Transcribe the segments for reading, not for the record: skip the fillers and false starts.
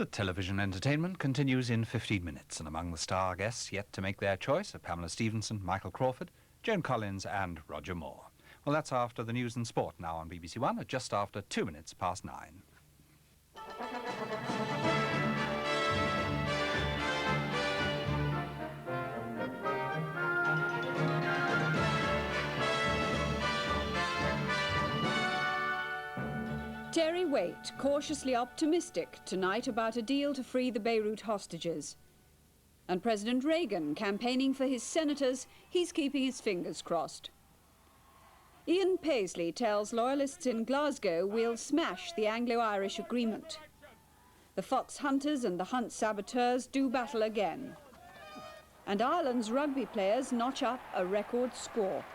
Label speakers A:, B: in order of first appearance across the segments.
A: The television entertainment continues in 15 minutes, and among the star guests yet to make their choice are Pamela Stephenson, Michael Crawford, Joan Collins and Roger Moore. Well, that's after the news and sport now on BBC One at just after 2 minutes past 9.
B: Terry Waite cautiously optimistic tonight about a deal to free the Beirut hostages. And President Reagan campaigning for his senators, he's keeping his fingers crossed. Ian Paisley tells Loyalists in Glasgow we'll smash the Anglo-Irish agreement. The fox hunters and the hunt saboteurs do battle again. And Ireland's rugby players notch up a record score.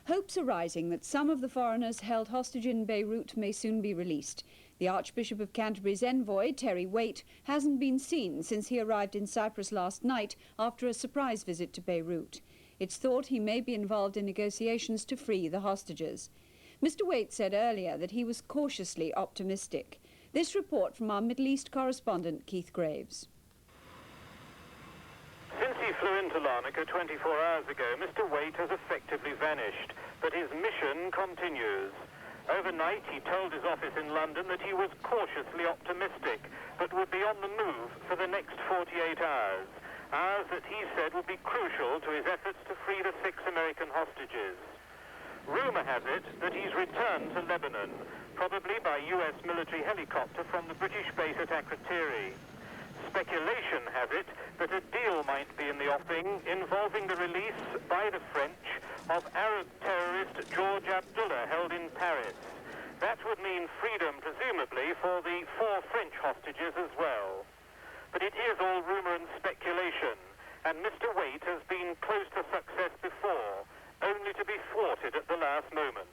B: Hopes are rising that some of the foreigners held hostage in Beirut may soon be released. The Archbishop of Canterbury's envoy, Terry Waite, hasn't been seen since he arrived in Cyprus last night after a surprise visit to Beirut. It's thought he may be involved in negotiations to free the hostages. Mr. Waite said earlier that he was cautiously optimistic. This report from our Middle East correspondent, Keith Graves.
C: Since he flew into Larnaca 24 hours ago, Mr. Waite has effectively vanished, but his mission continues. Overnight, he told his office in London that he was cautiously optimistic, but would be on the move for the next 48 hours. Hours that he said would be crucial to his efforts to free the 6 American hostages. Rumour has it that he's returned to Lebanon, probably by US military helicopter from the British base at Akrotiri. Speculation has it that a deal might be in the offing involving the release by the French of Arab terrorist George Abdullah held in Paris. That would mean freedom, presumably, for the 4 French hostages as well. But it is all rumour and speculation, and Mr. Waite has been close to success before, only to be thwarted at the last moment.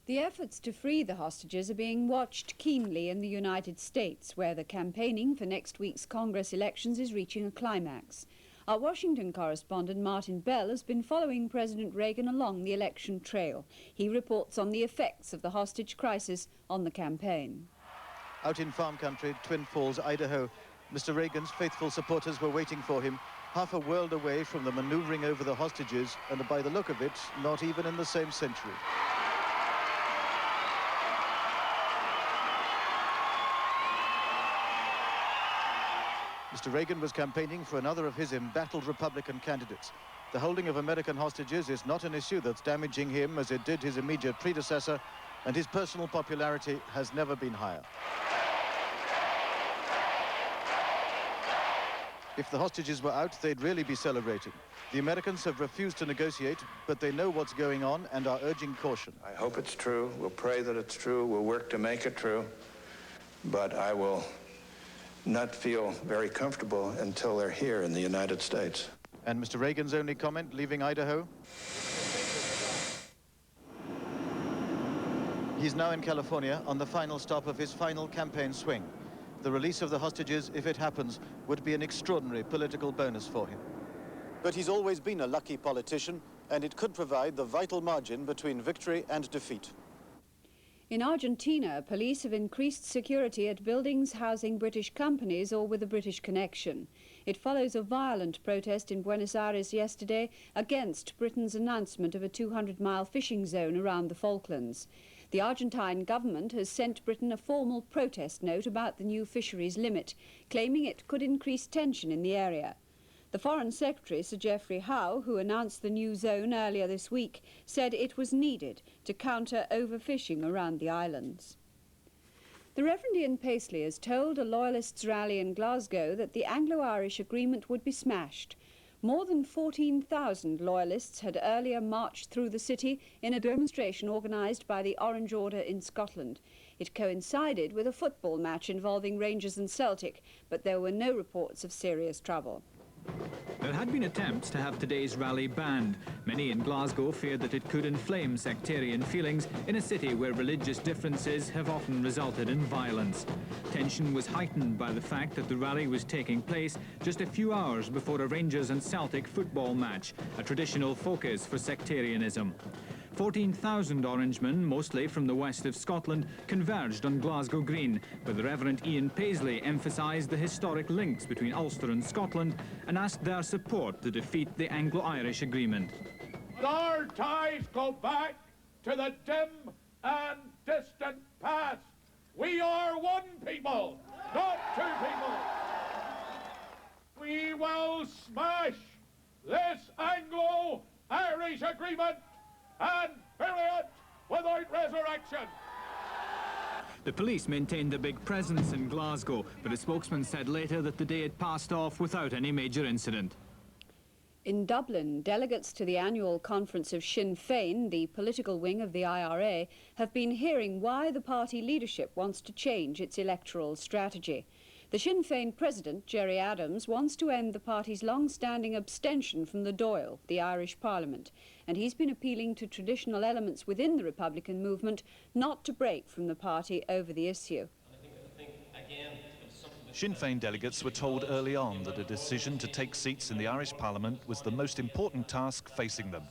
B: The efforts to free the hostages are being watched keenly in the United States, where the campaigning for next week's Congress elections is reaching a climax. Our Washington correspondent Martin Bell has been following President Reagan along the election trail. He reports on the effects of the hostage crisis on the campaign.
D: Out in farm country, Twin Falls, Idaho, Mr. Reagan's faithful supporters were waiting for him, half a world away from the manoeuvring over the hostages, and by the look of it, not even in the same century. Mr. Reagan was campaigning for another of his embattled Republican candidates. The holding of American hostages is not an issue that's damaging him as it did his immediate predecessor, and his personal popularity has never been higher. If the hostages were out, they'd really be celebrating. The Americans have refused to negotiate, but they know what's going on and are urging caution.
E: I hope it's true. We'll pray that it's true. We'll work to make it true. But I will not feel very comfortable until they're here in the United States.
D: And Mr. Reagan's only comment leaving Idaho? He's now in California on the final stop of his final campaign swing. The release of the hostages, if it happens, would be an extraordinary political bonus for him. But he's always been a lucky politician, and it could provide the vital margin between victory and defeat.
B: In Argentina, police have increased security at buildings housing British companies or with a British connection. It follows a violent protest in Buenos Aires yesterday against Britain's announcement of a 200-mile fishing zone around the Falklands. The Argentine government has sent Britain a formal protest note about the new fisheries limit, claiming it could increase tension in the area. The Foreign Secretary, Sir Geoffrey Howe, who announced the new zone earlier this week, said it was needed to counter overfishing around the islands. The Reverend Ian Paisley has told a Loyalists rally in Glasgow that the Anglo-Irish agreement would be smashed. More than 14,000 Loyalists had earlier marched through the city in a demonstration organised by the Orange Order in Scotland. It coincided with a football match involving Rangers and Celtic, but there were no reports of serious trouble.
F: There had been attempts to have today's rally banned. Many in Glasgow feared that it could inflame sectarian feelings in a city where religious differences have often resulted in violence. Tension was heightened by the fact that the rally was taking place just a few hours before a Rangers and Celtic football match, a traditional focus for sectarianism. 14,000 Orangemen, mostly from the west of Scotland, converged on Glasgow Green, where the Reverend Ian Paisley emphasised the historic links between Ulster and Scotland and asked their support to defeat the Anglo-Irish agreement.
G: Our ties go back to the dim and distant past. We are one people, not two people. We will smash this Anglo-Irish agreement and bury it without resurrection.
F: The police maintained a big presence in Glasgow, but a spokesman said later that the day had passed off without any major incident.
B: In Dublin, delegates to the annual conference of Sinn Féin, the political wing of the IRA, have been hearing why the party leadership wants to change its electoral strategy. The Sinn Féin president, Gerry Adams, wants to end the party's long-standing abstention from the Dáil, the Irish Parliament, and he's been appealing to traditional elements within the Republican movement not to break from the party over the issue.
H: Sinn Féin delegates were told early on that a decision to take seats in the Irish Parliament was the most important task facing them.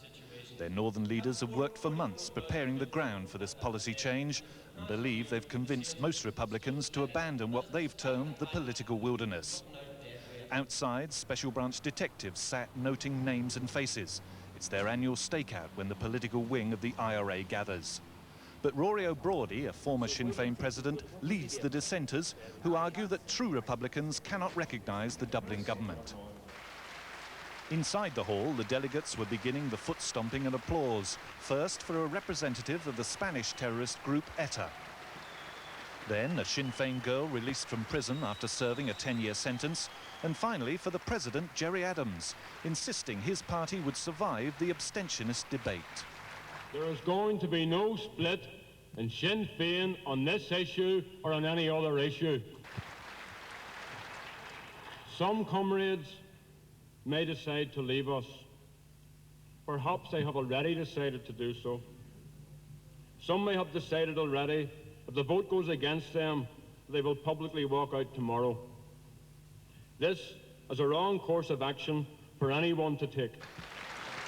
H: Their northern leaders have worked for months preparing the ground for this policy change and believe they've convinced most Republicans to abandon what they've termed the political wilderness. Outside, special branch detectives sat noting names and faces. It's their annual stakeout when the political wing of the IRA gathers. But Rory O'Brody, a former Sinn Féin president, leads the dissenters who argue that true Republicans cannot recognise the Dublin government. Inside the hall, the delegates were beginning the foot-stomping and applause, first for a representative of the Spanish terrorist group ETA. Then a Sinn Féin girl released from prison after serving a 10-year sentence, and finally for the president, Gerry Adams, insisting his party would survive the abstentionist debate.
I: There is going to be no split in Sinn Féin on this issue or on any other issue. Some comrades may decide to leave us. Perhaps they have already decided to do so. Some may have decided already, if the vote goes against them, they will publicly walk out tomorrow. This is a wrong course of action for anyone to take.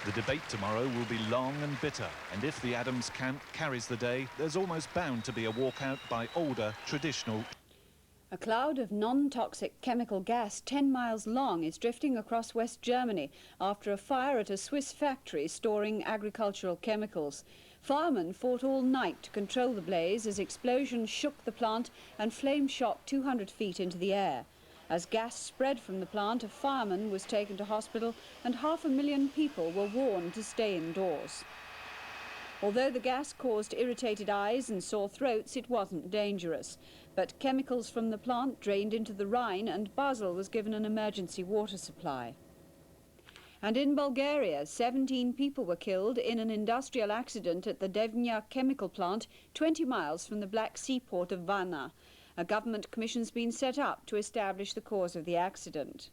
H: The debate tomorrow will be long and bitter, and if the Adams camp carries the day, there's almost bound to be a walkout by older, traditional.
B: A cloud of non-toxic chemical gas 10 miles long is drifting across West Germany after a fire at a Swiss factory storing agricultural chemicals. Firemen fought all night to control the blaze as explosions shook the plant and flames shot 200 feet into the air. As gas spread from the plant, a fireman was taken to hospital and 500,000 people were warned to stay indoors. Although the gas caused irritated eyes and sore throats, it wasn't dangerous. But chemicals from the plant drained into the Rhine and Basel was given an emergency water supply. And in Bulgaria, 17 people were killed in an industrial accident at the Devnya chemical plant 20 miles from the Black Sea port of Varna. A government commission's been set up to establish the cause of the accident.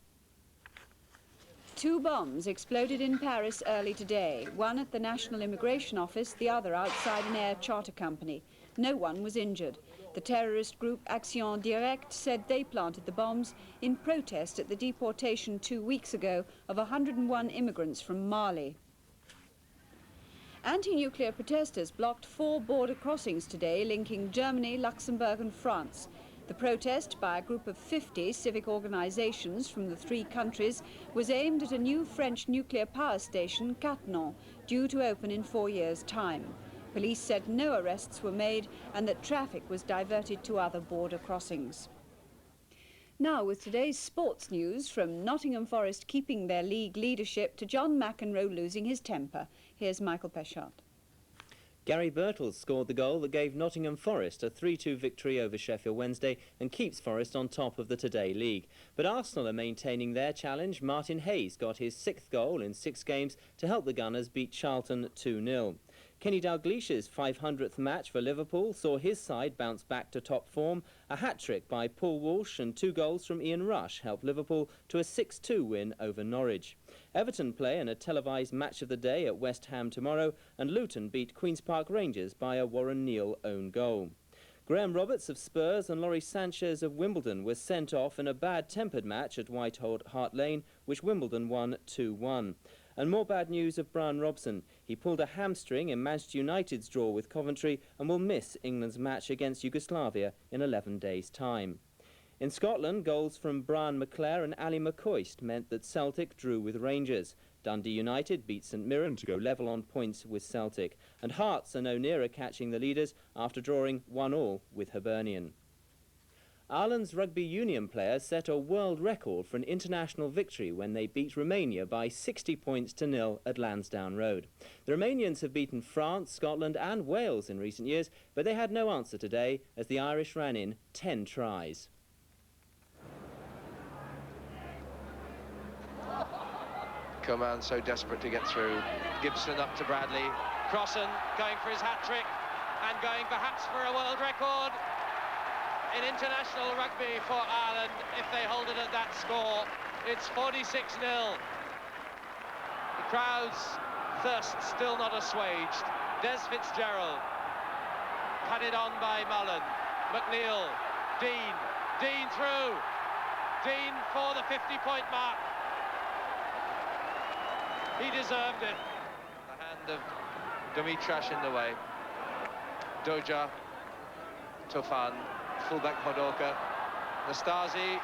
B: 2 bombs exploded in Paris early today, one at the National Immigration Office, the other outside an air charter company. No one was injured. The terrorist group Action Directe said they planted the bombs in protest at the deportation 2 weeks ago of 101 immigrants from Mali. Anti-nuclear protesters blocked 4 border crossings today linking Germany, Luxembourg and France. The protest by a group of 50 civic organisations from the 3 countries was aimed at a new French nuclear power station, Cattenom, due to open in 4 years' time. Police said no arrests were made and that traffic was diverted to other border crossings. Now with today's sports news, from Nottingham Forest keeping their league leadership to John McEnroe losing his temper. Here's Michael Peshat.
J: Gary Birtles scored the goal that gave Nottingham Forest a 3-2 victory over Sheffield Wednesday and keeps Forest on top of the Today League. But Arsenal are maintaining their challenge. Martin Hayes got his 6th goal in 6 games to help the Gunners beat Charlton 2-0. Kenny Dalglish's 500th match for Liverpool saw his side bounce back to top form. A hat-trick by Paul Walsh and 2 goals from Ian Rush helped Liverpool to a 6-2 win over Norwich. Everton play in a televised match of the day at West Ham tomorrow, and Luton beat Queen's Park Rangers by a Warren Neal own goal. Graham Roberts of Spurs and Laurie Sanchez of Wimbledon were sent off in a bad-tempered match at White Hart Lane, which Wimbledon won 2-1. And more bad news of Brian Robson. He pulled a hamstring in Manchester United's draw with Coventry and will miss England's match against Yugoslavia in 11 days' time. In Scotland, goals from Brian McClare and Ali McCoist meant that Celtic drew with Rangers. Dundee United beat St Mirren to go level on points with Celtic. And Hearts are no nearer catching the leaders after drawing 1-1 with Hibernian. Ireland's rugby union players set a world record for an international victory when they beat Romania by 60 points to 0 at Lansdowne Road. The Romanians have beaten France, Scotland and Wales in recent years, but they had no answer today as the Irish ran in 10 tries.
K: Coman so desperate to get through. Gibson up to Bradley. Crossan going for his hat-trick and going perhaps for a world record in international rugby for Ireland if they hold it at that score. It's 46-0. The crowd's thirst still not assuaged. Des Fitzgerald, padded on by Mullen. McNeil, Dean through. Dean for the 50-point mark. He deserved it. The hand of Dumitrash in the way. Doja, Tufan, fullback Hodoka, Nastasi.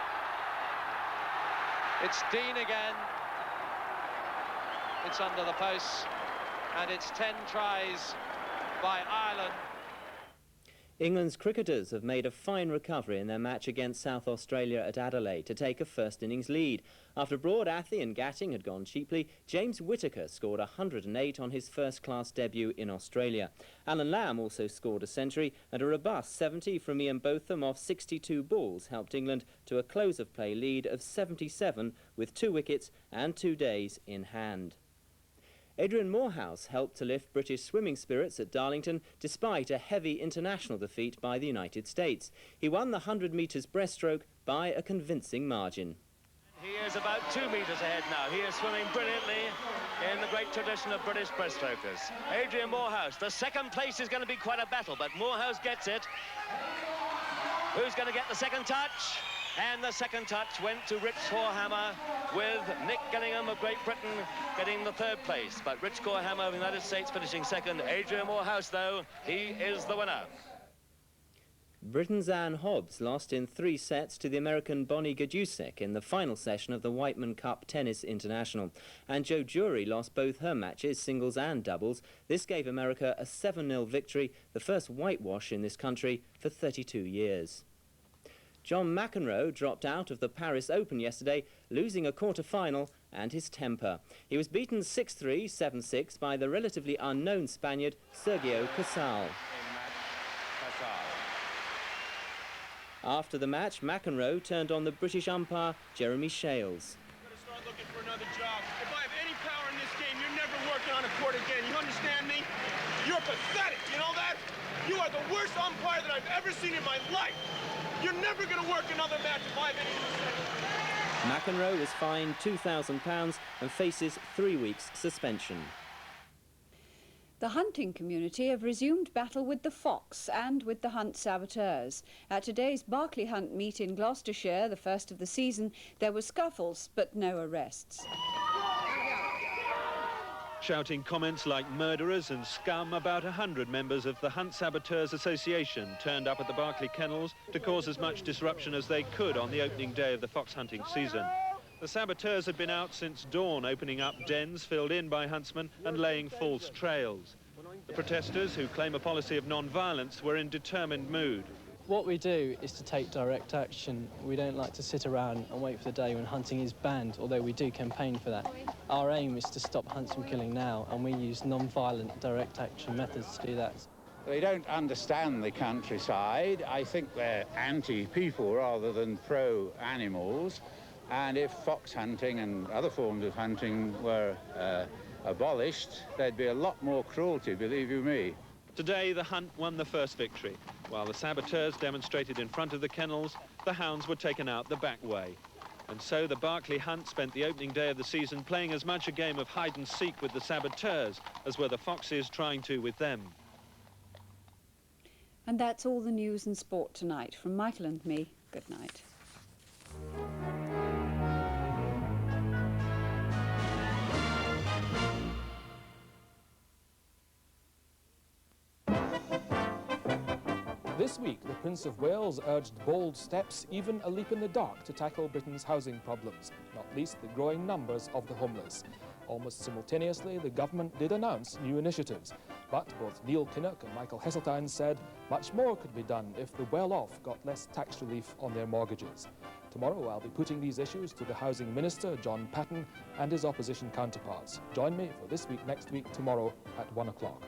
K: It's Dean again. It's under the posts, and it's 10 tries by Ireland.
J: England's cricketers have made a fine recovery in their match against South Australia at Adelaide to take a first innings lead. After Broad, Athey and Gatting had gone cheaply, James Whittaker scored 108 on his first-class debut in Australia. Alan Lamb also scored a century, and a robust 70 from Ian Botham off 62 balls helped England to a close-of-play lead of 77 with 2 wickets and 2 days in hand. Adrian Morehouse helped to lift British swimming spirits at Darlington despite a heavy international defeat by the United States. He won the 100 metres breaststroke by a convincing margin.
L: He is about 2 metres ahead now. He is swimming brilliantly in the great tradition of British breaststrokers. Adrian Morehouse, the second place is going to be quite a battle, but Morehouse gets it. Who's going to get the second touch? And the second touch went to Rich Horhammer, with Nick Gillingham of Great Britain getting the 3rd place. But Rich Horhammer of the United States finishing 2nd. Adrian Morehouse, though, he is the winner.
J: Britain's Anne Hobbs lost in 3 sets to the American Bonnie Gajusek in the final session of the Whiteman Cup Tennis International. And Jo Jury lost both her matches, singles and doubles. This gave America a 7-0 victory, the first whitewash in this country for 32 years. John McEnroe dropped out of the Paris Open yesterday, losing a quarter-final and his temper. He was beaten 6-3, 7-6 by the relatively unknown Spaniard Sergio Casal. After the match, McEnroe turned on the British umpire Jeremy Shales.
M: I'm going to start looking for another job. If I have any power in this game, you're never working on a court again. You understand me? You're pathetic, you know that? You are the worst umpire that I've ever seen in my life. You're never going to work another match if I have any.
J: McEnroe was fined £2,000 and faces 3 weeks suspension.
B: The hunting community have resumed battle with the fox and with the hunt saboteurs. At today's Barclay Hunt meet in Gloucestershire, the first of the season, there were scuffles but no arrests.
N: Shouting comments like murderers and scum, about 100 members of the Hunt Saboteurs Association turned up at the Barclay Kennels to cause as much disruption as they could on the opening day of the fox hunting season. The saboteurs had been out since dawn, opening up dens filled in by huntsmen and laying false trails. The protesters, who claim a policy of non-violence, were in determined mood.
O: What we do is to take direct action. We don't like to sit around and wait for the day when hunting is banned, although we do campaign for that. Our aim is to stop hunts from killing now, and we use non-violent direct action methods to do that.
P: They don't understand the countryside. I think they're anti-people rather than pro-animals. And if fox hunting and other forms of hunting were abolished, there'd be a lot more cruelty, believe you me.
N: Today, the hunt won the first victory. While the saboteurs demonstrated in front of the kennels, the hounds were taken out the back way. And so the Barclay Hunt spent the opening day of the season playing as much a game of hide-and-seek with the saboteurs as were the foxes trying to with them.
B: And that's all the news and sport tonight. From Michael and me, good night.
Q: This week, the Prince of Wales urged bold steps, even a leap in the dark, to tackle Britain's housing problems, not least the growing numbers of the homeless. Almost simultaneously, the government did announce new initiatives, but both Neil Kinnock and Michael Heseltine said much more could be done if the well-off got less tax relief on their mortgages. Tomorrow, I'll be putting these issues to the Housing Minister, John Patten, and his opposition counterparts. Join me for This Week, Next Week, tomorrow at 1 o'clock.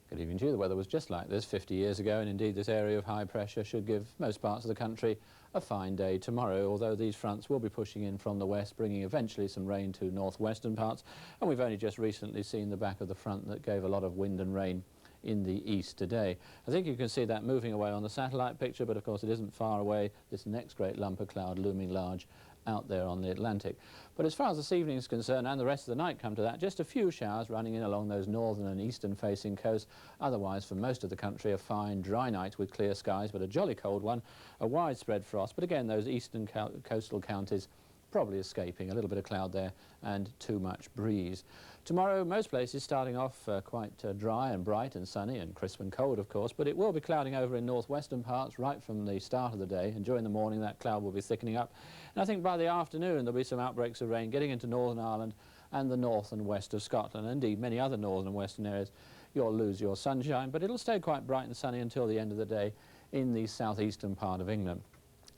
R: Good evening to you. The weather was just like this 50 years ago, and indeed this area of high pressure should give most parts of the country a fine day tomorrow, although these fronts will be pushing in from the west, bringing eventually some rain to northwestern parts, and we've only just recently seen the back of the front that gave a lot of wind and rain in the east today. I think you can see that moving away on the satellite picture, but of course it isn't far away, this next great lump of cloud looming large out there on the Atlantic. But as far as this evening is concerned, and the rest of the night come to that, just a few showers running in along those northern and eastern facing coasts. Otherwise, for most of the country, a fine dry night with clear skies, but a jolly cold one, a widespread frost. But again, those eastern coastal counties probably escaping, a little bit of cloud there and too much breeze. Tomorrow, most places starting off quite dry and bright and sunny and crisp and cold, of course, but it will be clouding over in northwestern parts right from the start of the day, and during the morning that cloud will be thickening up. And I think by the afternoon there'll be some outbreaks of rain getting into Northern Ireland and the north and west of Scotland, and indeed many other northern and western areas. You'll lose your sunshine, but it'll stay quite bright and sunny until the end of the day in the southeastern part of England.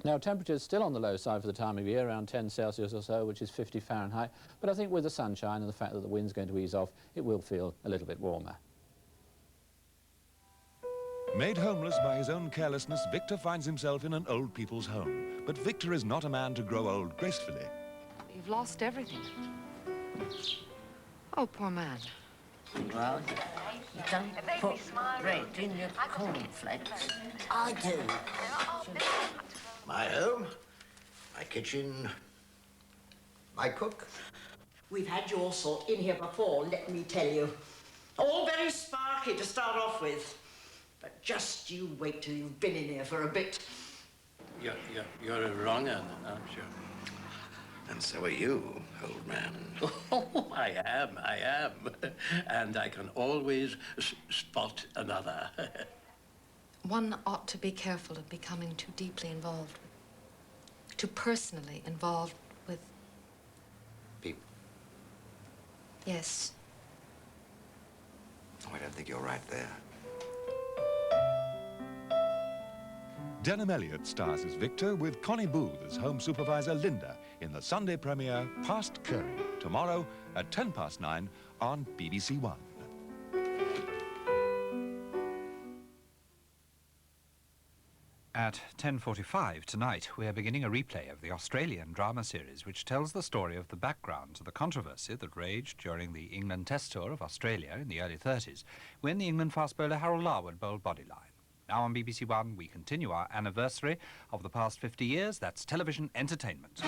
R: Now, temperatures still on the low side for the time of year, around 10 Celsius or so, which is 50 Fahrenheit, but I think with the sunshine and the fact that the wind's going to ease off, it will feel a little bit warmer.
S: Made homeless by his own carelessness, Victor finds himself in an old people's home. But Victor is not a man to grow old gracefully.
T: You've lost everything. Oh, poor man.
U: Well, you don't put bread in your cornflakes. I do.
V: My home, my kitchen, my cook.
U: We've had your sort in here before, let me tell you. All very sparky to start off with. But just you wait till you've been in here for a bit.
V: You're a wrong un, aren't you? And so are you, old man.
U: Oh, I am. And I can always spot another.
T: One ought to be careful of becoming too deeply involved, too personally involved with...
V: People?
T: Yes.
V: Oh, I don't think you're right there.
S: Denham Elliott stars as Victor with Connie Booth as Home Supervisor Linda in the Sunday premiere Past Curry, tomorrow at 9:10 on BBC1.
A: At 10:45 tonight, we are beginning a replay of the Australian drama series which tells the story of the background to the controversy that raged during the England Test tour of Australia in the early 30s, when the England fast bowler Harold Larwood bowled bodyline. Now on BBC1, we continue our anniversary of the past 50 years. That's television entertainment.